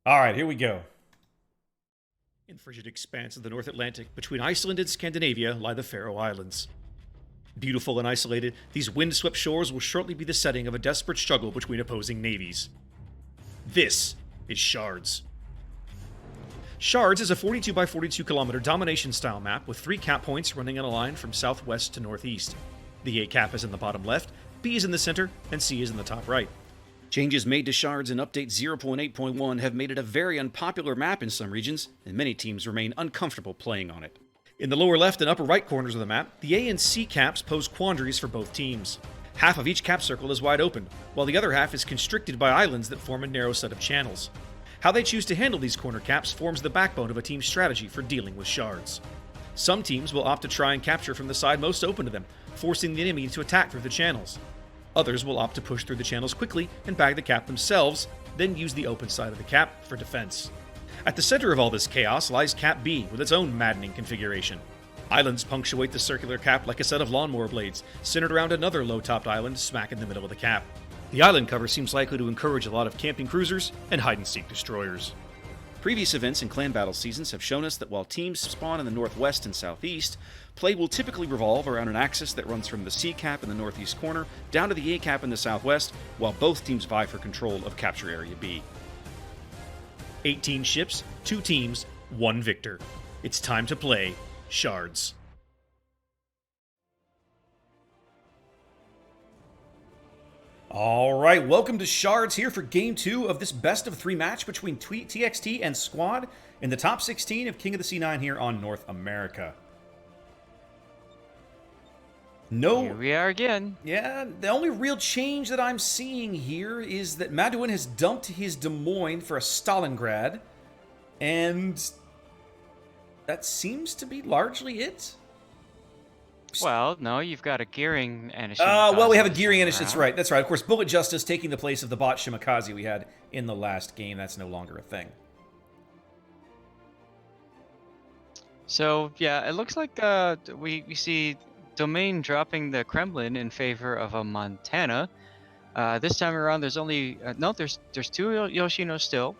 All right, here we go. In frigid expanse of the North Atlantic, between Iceland and Scandinavia, lie the Faroe Islands. Beautiful and isolated, these windswept shores will shortly be the setting of a desperate struggle between opposing navies. This is Shards. Shards is a 42 by 42 kilometer domination-style map with 3 cap points running in a line from southwest to northeast. The A cap is in the bottom left, B is in the center, and C is in the top right. Changes made to Shards in Update 0.8.1 have made it a very unpopular map in some regions, and many teams remain uncomfortable playing on it. In the lower left and upper right corners of the map, the A and C caps pose quandaries for both teams. Half of each cap circle is wide open, while the other half is constricted by islands that form a narrow set of channels. How they choose to handle these corner caps forms the backbone of a team's strategy for dealing with Shards. Some teams will opt to try and capture from the side most open to them, forcing the enemy to attack through the channels. Others will opt to push through the channels quickly and bag the cap themselves, then use the open side of the cap for defense. At the center of all this chaos lies Cap B with its own maddening configuration. Islands punctuate the circular cap like a set of lawnmower blades, centered around another low-topped island smack in the middle of the cap. The island cover seems likely to encourage a lot of camping cruisers and hide-and-seek destroyers. Previous events in clan battle seasons have shown us that while teams spawn in the northwest and southeast, play will typically revolve around an axis that runs from the C cap in the northeast corner down to the A cap in the southwest, while both teams vie for control of Capture Area B. 18 ships, 2 teams, 1 victor. It's time to play Shards. All right, welcome to Shards here for Game 2 of this best-of-3 match between TXT and Squad in the top 16 of King of the C9 here on North America. Here we are again. Yeah, the only real change that I'm seeing here is that Maduin has dumped his Des Moines for a Stalingrad, and that seems to be largely it. Well, no, you've got a Gearing and a Shimakaze. Well, we have a Gearing and a... That's right, that's right. Of course, Bullet Justice taking the place of the bot Shimakaze we had in the last game. That's no longer a thing. So, yeah, it looks like we see Domain dropping the Kremlin in favor of a Montana. This time around, there's only... no, there's 2 Yoshino still.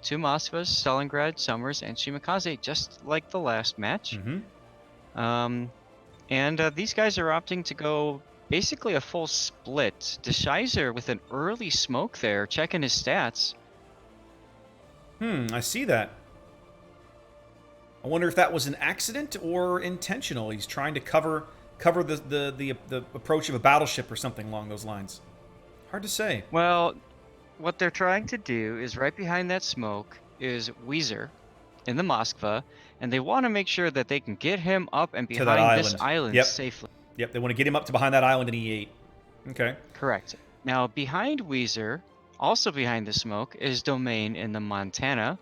2 Moskvas, Stalingrad, Summers, and Shimakaze, just like the last match. And these guys are opting to go basically a full split. DeShizer with an early smoke there, checking his stats. I see that. I wonder if that was an accident or intentional. He's trying to cover the approach of a battleship or something along those lines. Hard to say. Well, what they're trying to do is right behind that smoke is Weezer in the Moskva, and they want to make sure that they can get him up and behind this island safely. Yep, they want to get him up to behind that island in E8. Okay. Correct. Now, behind Weezer, also behind the smoke, is Domain in the Montana,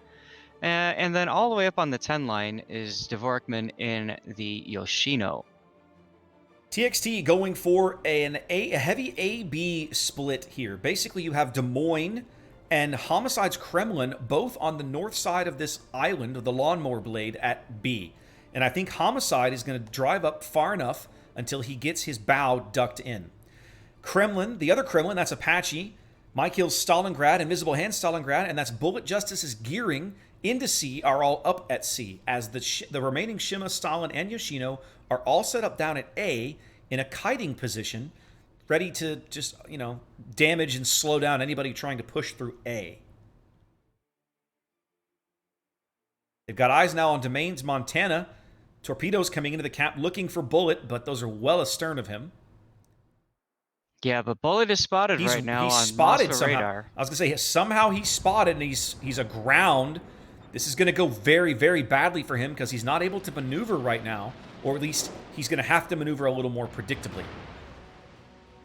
and then all the way up on the 10 line is Dvorkman in the Yoshino. TXT going for a heavy A-B split here. Basically, you have Des Moines and Homicide's Kremlin both on the north side of this island of the lawnmower blade at B. And I think Homicide is going to drive up far enough until he gets his bow ducked in. Kremlin, the other Kremlin, that's Apache. Mikhail's Stalingrad, Invisible Hand Stalingrad, and that's Bullet Justice's Gearing into C are all up at C, as the remaining Shima, Stalin, and Yoshino are all set up down at A in a kiting position, ready to just, damage and slow down anybody trying to push through A. They've got eyes now on Domain's Montana. Torpedoes coming into the cap looking for Bullet, but those are well astern of him. Yeah, but Bullet is spotted right now on spotted Moskva somehow. radar. I was going to say, somehow he's spotted, and he's aground. This is going to go very, very badly for him because he's not able to maneuver right now, or at least he's going to have to maneuver a little more predictably.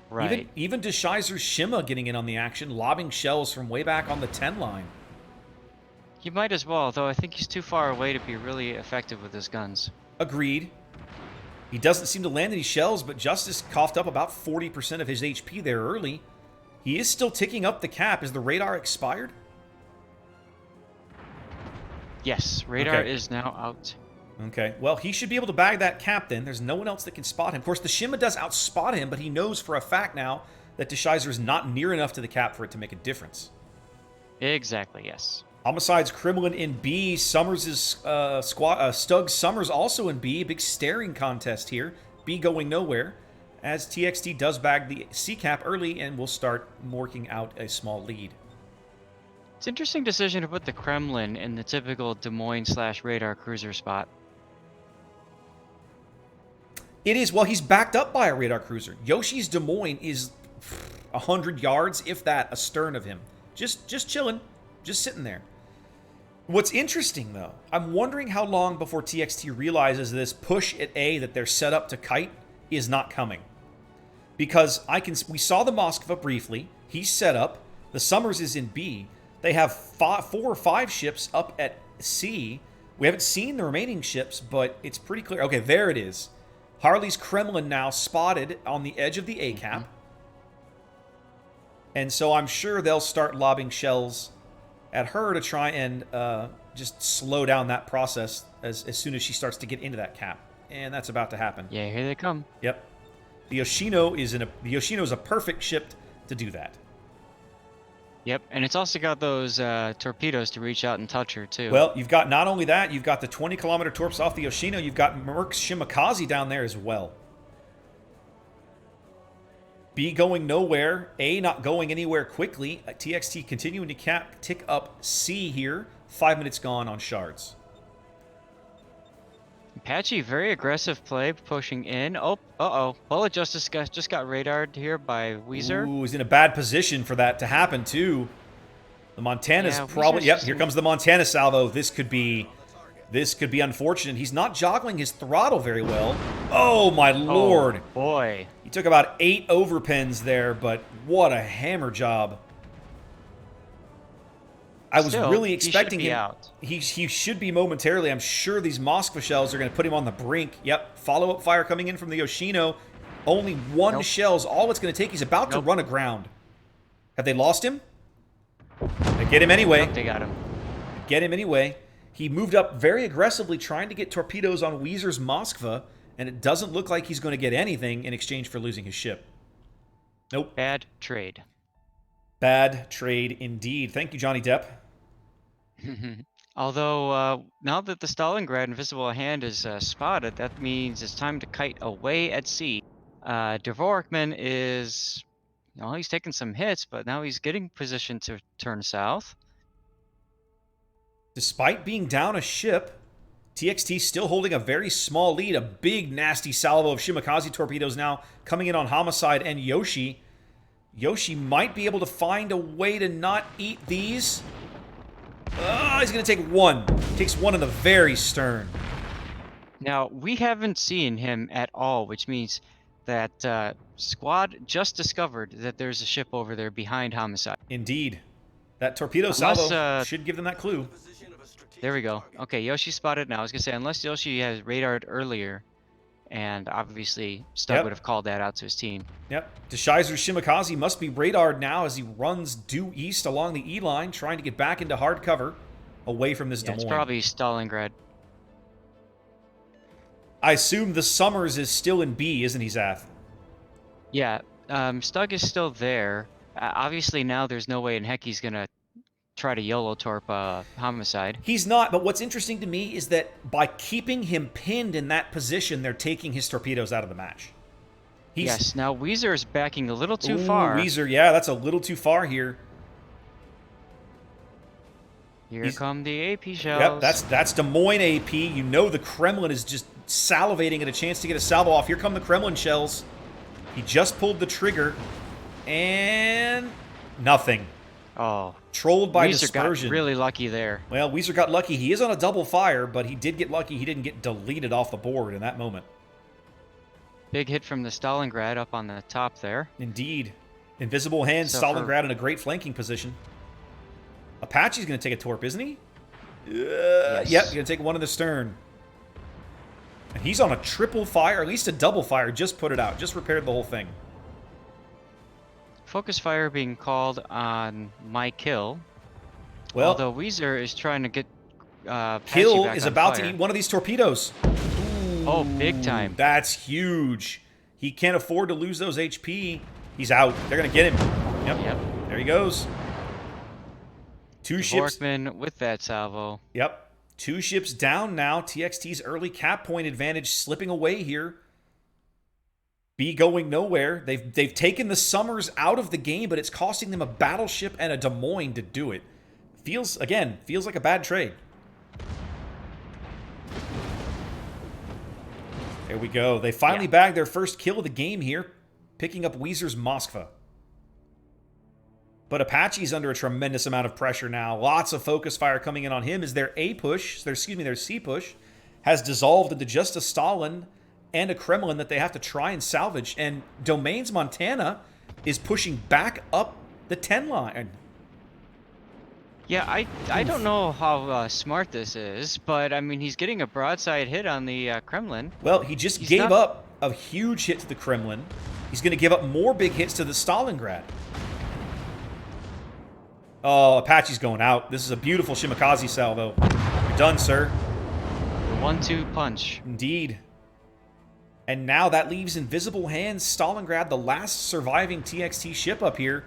Right. Even DeShizer's Shima getting in on the action, lobbing shells from way back on the 10 line. He might as well, though I think he's too far away to be really effective with his guns. Agreed. He doesn't seem to land any shells, but Justice coughed up about 40% of his HP there early. He is still ticking up the cap. Is the radar expired? Yes, radar is now out. Okay, well, he should be able to bag that cap then. There's no one else that can spot him. Of course, the Shima does outspot him, but he knows for a fact now that DeShizer is not near enough to the cap for it to make a difference. Exactly, yes. Homicide's Kremlin in B. Summers is Stug Summers also in B. Big staring contest here. B going nowhere. As TXT does bag the C cap early and will start working out a small lead. It's an interesting decision to put the Kremlin in the typical Des Moines/radar cruiser spot. It is. Well, he's backed up by a radar cruiser. Yoshi's Des Moines is 100 yards, if that, astern of him. Just chilling. Just sitting there. What's interesting, though, I'm wondering how long before TXT realizes this push at A that they're set up to kite is not coming. Because we saw the Moskva briefly. He's set up. The Summers is in B. They have 4 or 5 ships up at C. We haven't seen the remaining ships, but it's pretty clear. Okay, there it is. Harley's Kremlin now spotted on the edge of the A cap. And so I'm sure they'll start lobbing shells at her to try and just slow down that process as soon as she starts to get into that cap. And that's about to happen. Yeah, here they come. Yep. The Yoshino is a perfect ship to do that. Yep, and it's also got those torpedoes to reach out and touch her, too. Well, you've got not only that, you've got the 20-kilometer torps off the Yoshino, you've got Merck's Shimakaze down there as well. B going nowhere, A not going anywhere quickly. TXT continuing to tick up C here. 5 minutes gone on Shards. Apache, very aggressive play, pushing in. Oh, uh-oh. Bullet just got radared here by Weezer. Ooh, he's in a bad position for that to happen, too. The Montana's probably... Yep, here comes the Montana salvo. This could be unfortunate. He's not joggling his throttle very well. Oh, my lord. Oh, boy. He took about 8 overpins there, but what a hammer job. I was really expecting him. Out. He should be momentarily. I'm sure these Moskva shells are going to put him on the brink. Yep, follow-up fire coming in from the Yoshino. Only 1 shell's all it's going to take. He's about to run aground. Have they lost him? They get him anyway. Nope, they got him. Get him anyway. He moved up very aggressively trying to get torpedoes on Weezer's Moskva, and it doesn't look like he's going to get anything in exchange for losing his ship. Nope. Bad trade. Bad trade indeed. Thank you, Johnny Depp. Although, now that the Stalingrad invisible hand is spotted, that means it's time to kite away at sea. Dvorakman is... Well, he's taking some hits, but now he's getting positioned to turn south. Despite being down a ship, TXT still holding a very small lead. A big, nasty salvo of Shimakaze torpedoes now coming in on Homicide and Yoshi. Yoshi might be able to find a way to not eat these. He's going to take 1. Takes 1 in the very stern. Now, we haven't seen him at all, which means that squad just discovered that there's a ship over there behind Homicide. Indeed. That torpedo salvo should give them that clue. There we go. Okay, Yoshi spotted now. I was going to say, unless Yoshi has radared earlier, and obviously Stug would have called that out to his team. Yep. DeShizer's Shimakaze must be radared now as he runs due east along the E-line, trying to get back into hard cover away from this Des Moines. It's probably Stalingrad. I assume the Summers is still in B, isn't he, Zath? Yeah, Stug is still there. Obviously now there's no way in heck he's going to try to YOLO torp Homicide. He's not, but what's interesting to me is that by keeping him pinned in that position, they're taking his torpedoes out of the match. Yes, now Weezer is backing a little too far. Weezer, yeah, that's a little too far here. Here come the AP shells. Yep, that's Des Moines AP. You know the Kremlin is just salivating at a chance to get a salvo off. Here come the Kremlin shells. He just pulled the trigger, and nothing. Oh. Trolled by Weezer dispersion. Got really lucky there. Well, Weezer got lucky. He is on a double fire, but he did get lucky. He didn't get deleted off the board in that moment. Big hit from the Stalingrad up on the top there. Indeed. Invisible hand, So Stalingrad in a great flanking position. Apache's going to take a torp, isn't he? Yes. Yep, going to take 1 in the stern. And he's on a triple fire, or at least a double fire. Just put it out. Just repaired the whole thing. Focus fire being called on my kill. Well, although Weezer is trying to get Kill back is on about fire. to eat one of these torpedoes. Oh, big time. That's huge. He can't afford to lose those HP. He's out. They're going to get him. Yep. There he goes. Two ships. Dvorkman with that salvo. Yep. 2 ships down now. TXT's early cap point advantage slipping away here. B going nowhere. They've taken the Summers out of the game, but it's costing them a battleship and a Des Moines to do it. Feels like a bad trade. There we go. They finally bagged their first kill of the game here, picking up Weezer's Moskva. But Apache's under a tremendous amount of pressure now. Lots of focus fire coming in on him as their C push has dissolved into just a Stalin and a Kremlin that they have to try and salvage. And Domains Montana is pushing back up the 10 line. Yeah, I don't know how smart this is, but I mean, he's getting a broadside hit on the Kremlin. Well, he just gave up a huge hit to the Kremlin. He's going to give up more big hits to the Stalingrad. Oh, Apache's going out. This is a beautiful Shimakaze salvo. You're done, sir. The 1-2 punch. Indeed. And now that leaves Invisible Hands Stalingrad, the last surviving TXT ship up here.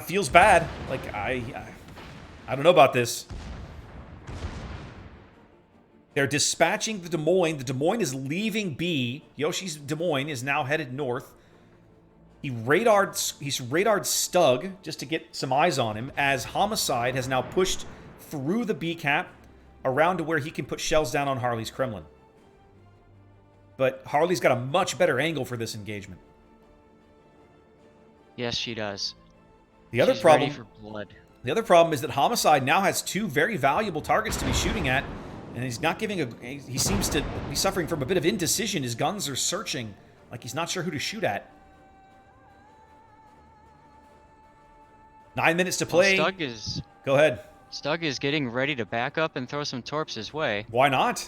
Feels bad. Like, I don't know about this. They're dispatching the Des Moines. The Des Moines is leaving B. Yoshi's Des Moines is now headed north. He's radared Stug just to get some eyes on him, as Homicide has now pushed through the B cap around to where he can put shells down on Harley's Kremlin. But Harley's got a much better angle for this engagement. Yes, she does. The other She's problem, ready for blood. The other problem is that Homicide now has 2 very valuable targets to be shooting at, and he's not giving a. He seems to be suffering from a bit of indecision. His guns are searching, like he's not sure who to shoot at. 9 minutes to play. Well, Stug is. Go ahead. Stug is getting ready to back up and throw some torps his way. Why not?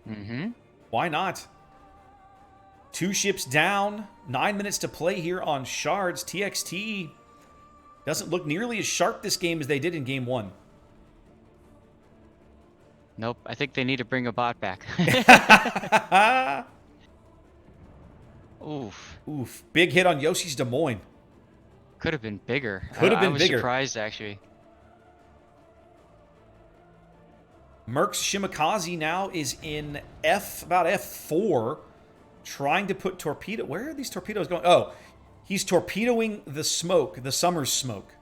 Mm-hmm. Why not? 2 ships down. 9 minutes to play here on Shards. TXT doesn't look nearly as sharp this game as they did in game 1. Nope. I think they need to bring a bot back. Oof. Oof. Big hit on Yoshi's Des Moines. Could have been bigger. Could have been I was bigger. Surprised, actually. Merc's Shimakaze now is in about F4, trying to put torpedo. Where are these torpedoes going? Oh, he's torpedoing the smoke, the Summers smoke.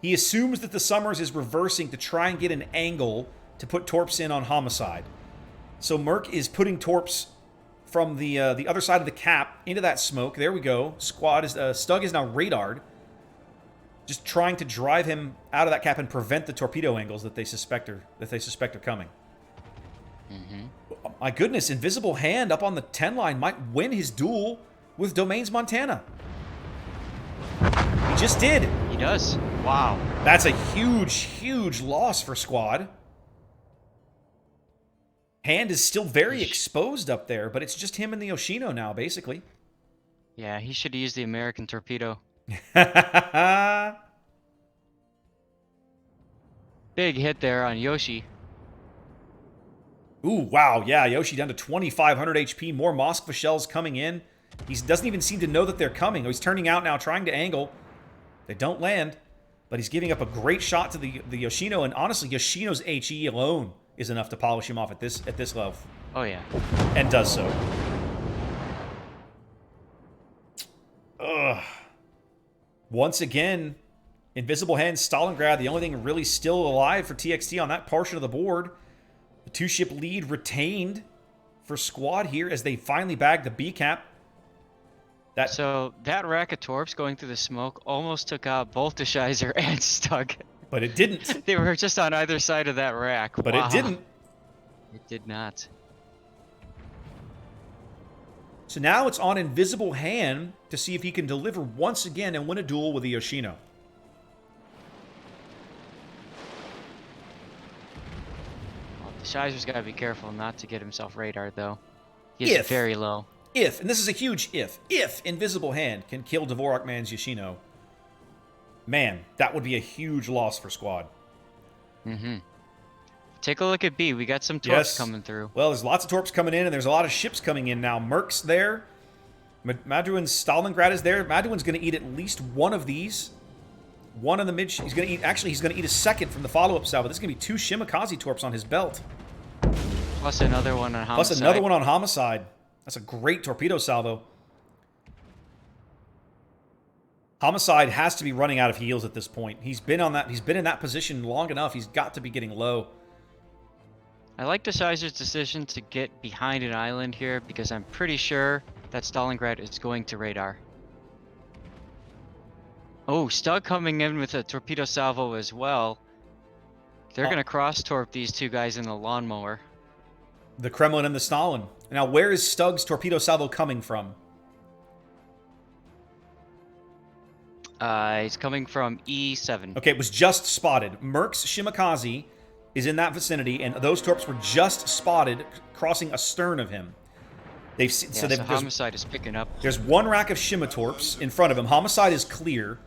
He assumes that the Summers is reversing to try and get an angle to put torps in on Homicide. So Merc is putting torps from the other side of the cap into that smoke. There we go. Stug is now radared, just trying to drive him out of that cap and prevent the torpedo angles that they suspect are coming. Mm-hmm. My goodness, Invisible Hand up on the 10 line might win his duel with Domains Montana. He just did. He does. Wow. That's a huge, huge loss for Squad. Hand is still very exposed up there, but it's just him and the Yoshino now, basically. Yeah, he should use the American torpedo. Big hit there on Yoshi. Ooh, wow, yeah, Yoshi down to 2,500 HP, more Moskva shells coming in. He doesn't even seem to know that they're coming. He's turning out now, trying to angle. They don't land, but he's giving up a great shot to the Yoshino, and honestly, Yoshino's HE alone is enough to polish him off at this level. Oh, yeah. And does so. Ugh. Once again, Invisible Hand, Stalingrad, the only thing really still alive for TXT on that portion of the board. The 2-ship lead retained for Squad here as they finally bag the B cap. So that rack of torps going through the smoke almost took out both the Shizer and Stug. But it didn't. They were just on either side of that rack. But wow. it didn't. It did not. So now it's on Invisible Hand to see if he can deliver once again and win a duel with the Yoshino. Well, the Shizer's got to be careful not to get himself radared, though. He's very low. And this is a huge if Invisible Hand can kill Dvorak Man's Yoshino, man, that would be a huge loss for Squad. Mm-hmm. Take a look at B. We got some torps coming through. Well, there's lots of torps coming in, and there's a lot of ships coming in now. Merc's there. Madruin's Stalingrad is there. Madruin's going to eat at least one of these. One on the mid. He's going to eat. Actually, he's going to eat a second from the follow-up salvo. This is going to be 2 Shimakaze torps on his belt. Plus another one on Homicide. Plus another one on Homicide. That's a great torpedo salvo. Homicide has to be running out of heals at this point. He's been on that. He's been in that position long enough. He's got to be getting low. I like the Sizer's decision to get behind an island here because I'm pretty sure that Stalingrad is going to radar. Oh, Stug coming in with a torpedo salvo as well. They're going to cross-torp these two guys in the lawnmower. The Kremlin and the Stalin. Now, where is Stug's torpedo salvo coming from? He's coming from E7. Okay, it was just spotted. Merck's Shimakaze is in that vicinity, and those torps were just spotted crossing astern of him. So Homicide is picking up. There's one rack of Shima torps in front of him. Homicide is clear.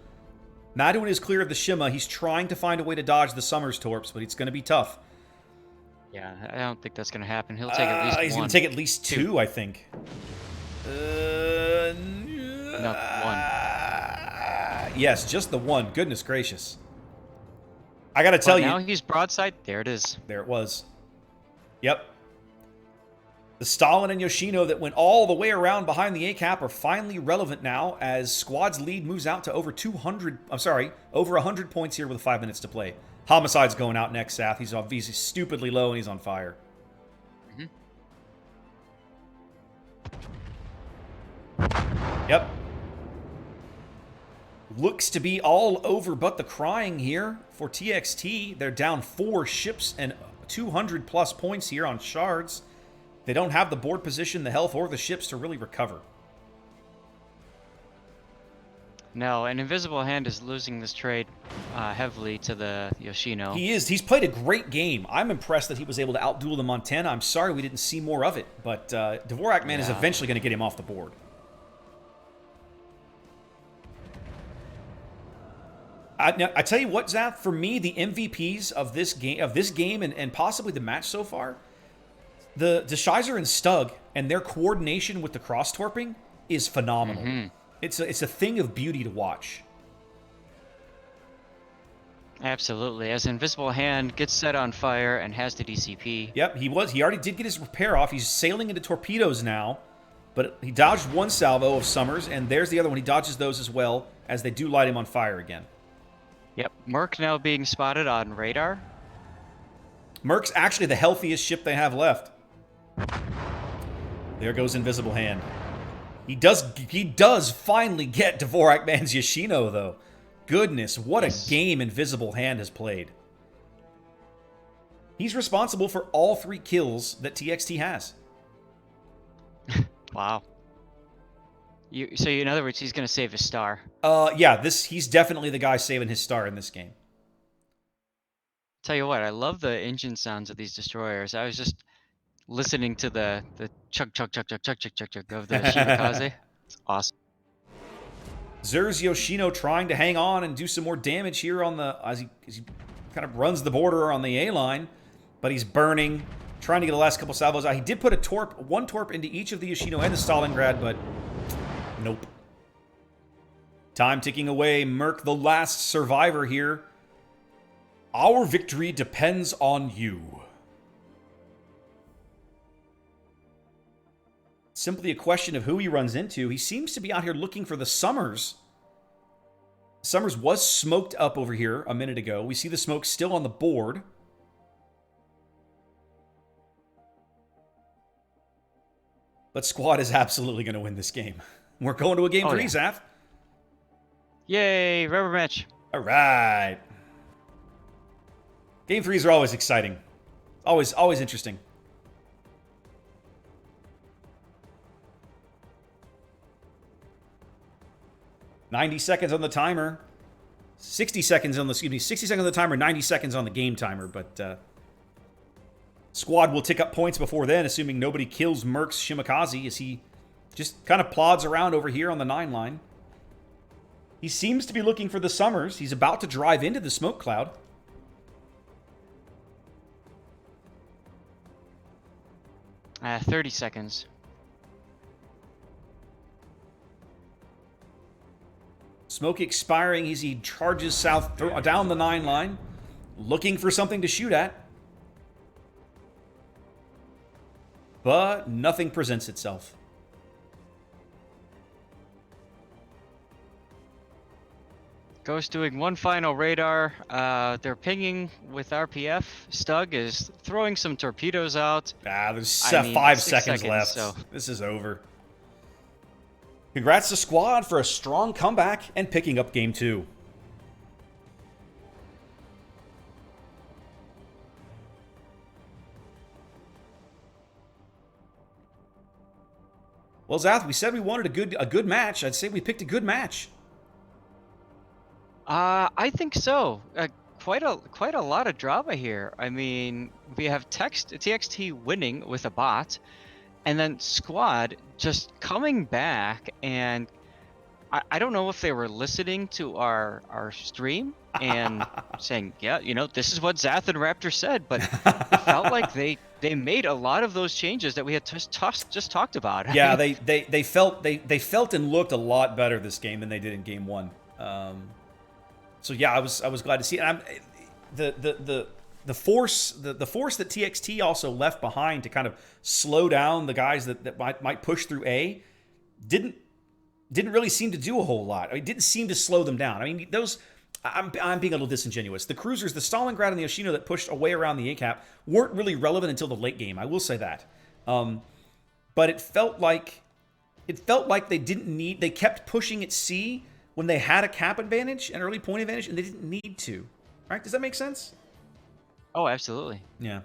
Maduin is clear of the Shima. He's trying to find a way to dodge the Summers torps, but it's going to be tough. Yeah, I don't think that's going to happen. He'll take at least one. He's going to take at least two, I think. No, one. Yes, just the one. Goodness gracious. I got to tell you. Now he's broadside. There it is. There it was. Yep. The Stalin and Yoshino that went all the way around behind the ACAP are finally relevant now as squad's lead moves out to over 100 points here with 5 minutes to play. Homicide's going out next, Sath. He's stupidly low and he's on fire. Yep. Looks to be all over but the crying here for TXT. They're down 4 ships and 200 plus points here on Shards. They don't have the board position, the health, or the ships to really recover. No, an Invisible Hand is losing this trade heavily to the Yoshino. He is. He's played a great game. I'm impressed that he was able to outduel the Montana. I'm sorry we didn't see more of it, but Dvorak Man is eventually going to get him off the board. I tell you what, Zath, for me, the MVPs of this game and possibly the match so far, the Shizer and Stug and their coordination with the cross-torping is phenomenal. It's a thing of beauty to watch. Absolutely. As Invisible Hand gets set on fire and has the DCP. Yep, he already did get his repair off. He's sailing into torpedoes now, but he dodged one salvo of Summers, and there's the other one. He dodges those as well as they do light him on fire again. Yep, Merc now being spotted on radar. Merc's actually the healthiest ship they have left. There goes Invisible Hand. He does finally get Dvorak Man's Yoshino, though. Goodness, what a game Invisible Hand has played. He's responsible for all 3 kills that TXT has. Wow. So in other words, he's going to save his star. Yeah, he's definitely the guy saving his star in this game. Tell you what, I love the engine sounds of these destroyers. I was just listening to the chug chug chug chug chug chug chug chug of the Shimakaze. It's awesome. Zer's Yoshino trying to hang on and do some more damage here on the as he kind of runs the border on the A line, but he's burning, trying to get the last couple salvos out. He did put one torp into each of the Yoshino and the Stalingrad, but nope. Time ticking away. Merc, the last survivor here. Our victory depends on you. Simply a question of who he runs into. He seems to be out here looking for the Summers. Summers was smoked up over here a minute ago. We see the smoke still on the board. But Squad is absolutely going to win this game. We're going to a game 3, Zaf. Yay, rubber match. All right. Game 3s are always exciting. Always interesting. $90 seconds on the timer. 60 seconds on the, 60 seconds on the timer, 90 seconds on the game timer, but Squad will tick up points before then, assuming nobody kills Merc's Shimakaze as he just kind of plods around over here on the 9 line. He seems to be looking for the Summers. He's about to drive into the smoke cloud. Uh, 30 seconds. Smoke expiring as he charges south down the 9 line, looking for something to shoot at. But nothing presents itself. Ghost doing one final radar. They're pinging with RPF. Stug is throwing some torpedoes out. There's I mean, 5 6 seconds left. so- This is over. Congrats to Squad for a strong comeback and picking up Game 2. Well, Zath, we said we wanted a good match. I'd say we picked a good match. I think so. Quite a lot of drama here. I mean, we have TXT winning with a bot, and then Squad just coming back, and I don't know if they were listening to our stream and saying, yeah, you know, this is what Zath and Raptor said, but it felt like they made a lot of those changes that we had just talked about. Yeah, they felt and looked a lot better this game than they did in Game 1. So yeah, I was glad to see it. And the force that TXT also left behind to kind of slow down the guys that might push through A didn't really seem to do a whole lot. I mean, it didn't seem to slow them down. I mean, those I'm being a little disingenuous. The cruisers, the Stalingrad and the Yoshino that pushed away around the A cap weren't really relevant until the late game. I will say that. But it felt like they kept pushing at C when they had a cap advantage, an early point advantage, and they didn't need to. Right? Does that make sense? Oh, absolutely. Yeah.